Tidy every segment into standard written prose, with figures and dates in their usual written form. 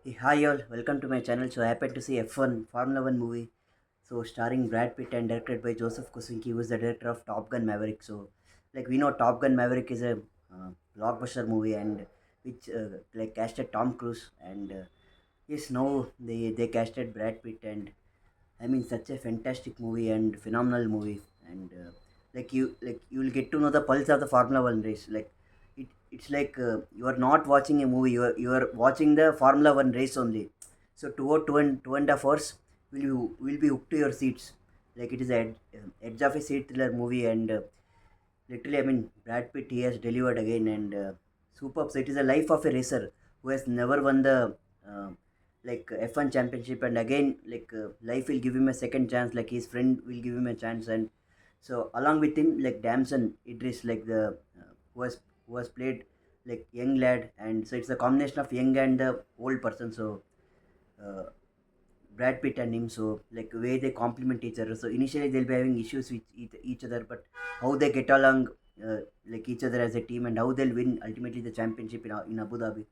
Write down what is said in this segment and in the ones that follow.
Hey, hi all, welcome to my channel. So I happened to see F1 Formula 1 movie. So starring Brad Pitt and directed by Joseph Kosinski, who is the director of Top Gun Maverick. So like we know Top Gun Maverick is a blockbuster movie and which like casted Tom Cruise and yes now they casted Brad Pitt and I mean, such a fantastic movie and phenomenal movie, and you will get to know the pulse of the Formula One race. It's like you are not watching a movie; you are watching the Formula One race only. So two and a half hours will be hooked to your seats. Like it is a edge of a seat thriller movie, and literally, I mean, Brad Pitt he has delivered again, and superb. So it is a life of a racer who has never won the uh, F1 championship, and again, life will give him a second chance. Like his friend will give him a chance, and so along with him, like Damson Idris, like the who has who has played like young lad, and so it's a combination of young and the old person. So. Uh, Brad Pitt and him, so like way they complement each other. So initially they'll be having issues with each other, but how they get along, like each other as a team, and how they'll win ultimately the championship in Abu Dhabi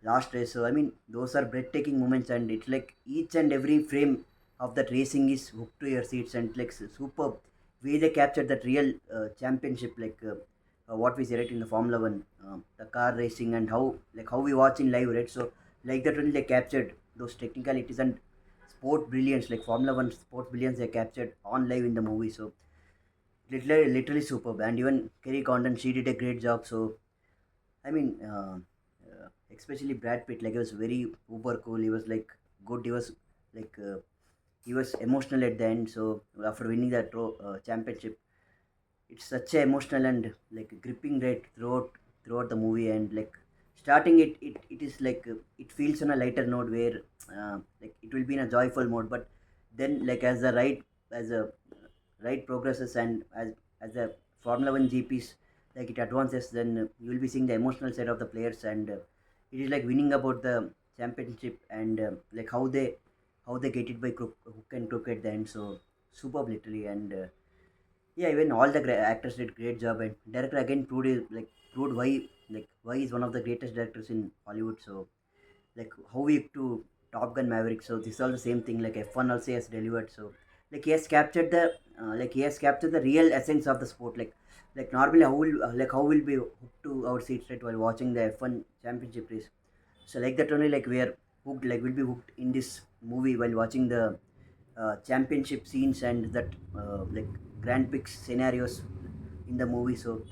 last race. So I mean, those are breathtaking moments, and it's like each and every frame of that racing is hooked to your seats, and like superb way they captured that real championship, what we see right in the Formula One, the car racing, and how we watch in live, right? So like that only they captured those technicalities and sport brilliance, like Formula One sport brilliance they captured on live in the movie. So literally superb, and even Kerry Condon she did a great job. So I mean, especially Brad Pitt, like he was very uber cool. He was like good. Like uh, he was emotional at the end. So after winning that championship, it's such a emotional and like gripping rate throughout the movie. And like starting it is like it feels on a lighter note where like it will be in a joyful mode, but then like as a ride progresses and as the Formula One GPs like it advances, then you will be seeing the emotional side of the players, and it is like winning about the championship, and like how they get it by hook and crook at the end. So superb, literally, and yeah, even all the actors did great job, and director again proved why he's one of the greatest directors in Hollywood. So like how we to Top Gun Maverick. So this is all the same thing. Like F1 also has delivered. So like he has captured the real essence of the sport. Like normally how will be hooked to our seats right while watching the F1 championship race. So like that only like we are hooked, like we'll be hooked in this movie while watching the championship scenes and that like Grand Prix scenarios in the movie. So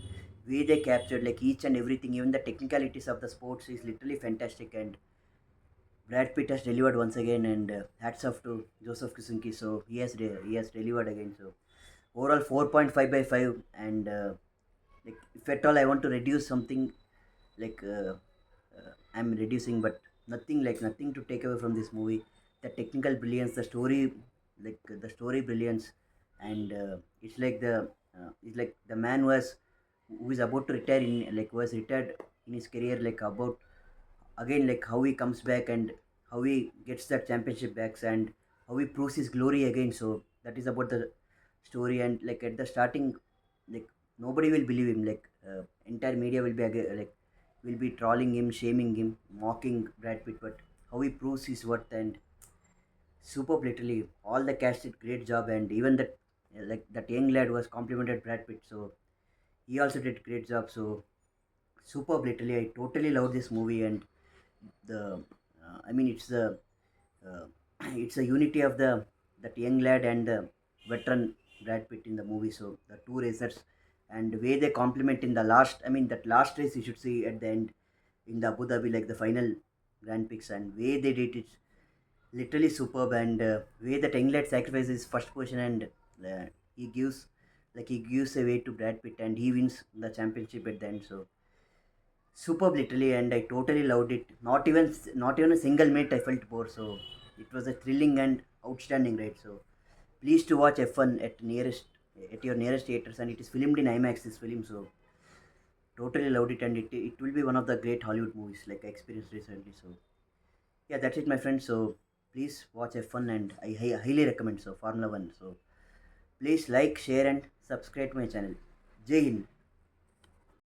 way they captured like each and everything, even the technicalities of the sports is literally fantastic, and Brad Pitt has delivered once again, and hats off to Joseph Kosinski. So he has delivered again. So overall 4.5 by 5, and like if at all I want to reduce something, like I'm reducing, but nothing to take away from this movie. The technical brilliance, the story, the story brilliance, and it's like the man who is about to retire in like was retired in his career, like about again like how he comes back and how he gets that championship back and how he proves his glory again. So that is about the story, and like at the starting, like nobody will believe him, like entire media will be like will be trolling him, shaming him, mocking Brad Pitt, but how he proves his worth, and superb, literally all the cast did great job, and even that like that young lad was complimented Brad Pitt, so he also did great job. So superb, literally I totally love this movie, and the I mean uh, it's a unity of the that young lad and the veteran Brad Pitt in the movie. So the two racers and the way they complement in the last, I mean that last race you should see at the end in the Abu Dhabi, like the final Grand Prix, and way they did it literally superb, and way that young lad sacrifices his first position, and he gives he gives away to Brad Pitt and he wins the championship at the end. So superb, literally, and I totally loved it. Not even a single minute I felt bored. So it was a thrilling and outstanding ride. So please to watch F1 at your nearest theaters, and it is filmed in IMAX, this film. So totally loved it, and it will be one of the great Hollywood movies like I experienced recently. So yeah, that's it, my friends. So please watch F1, and I highly recommend so Formula One. So please like, share, and subscribe to my channel. Jai Hind.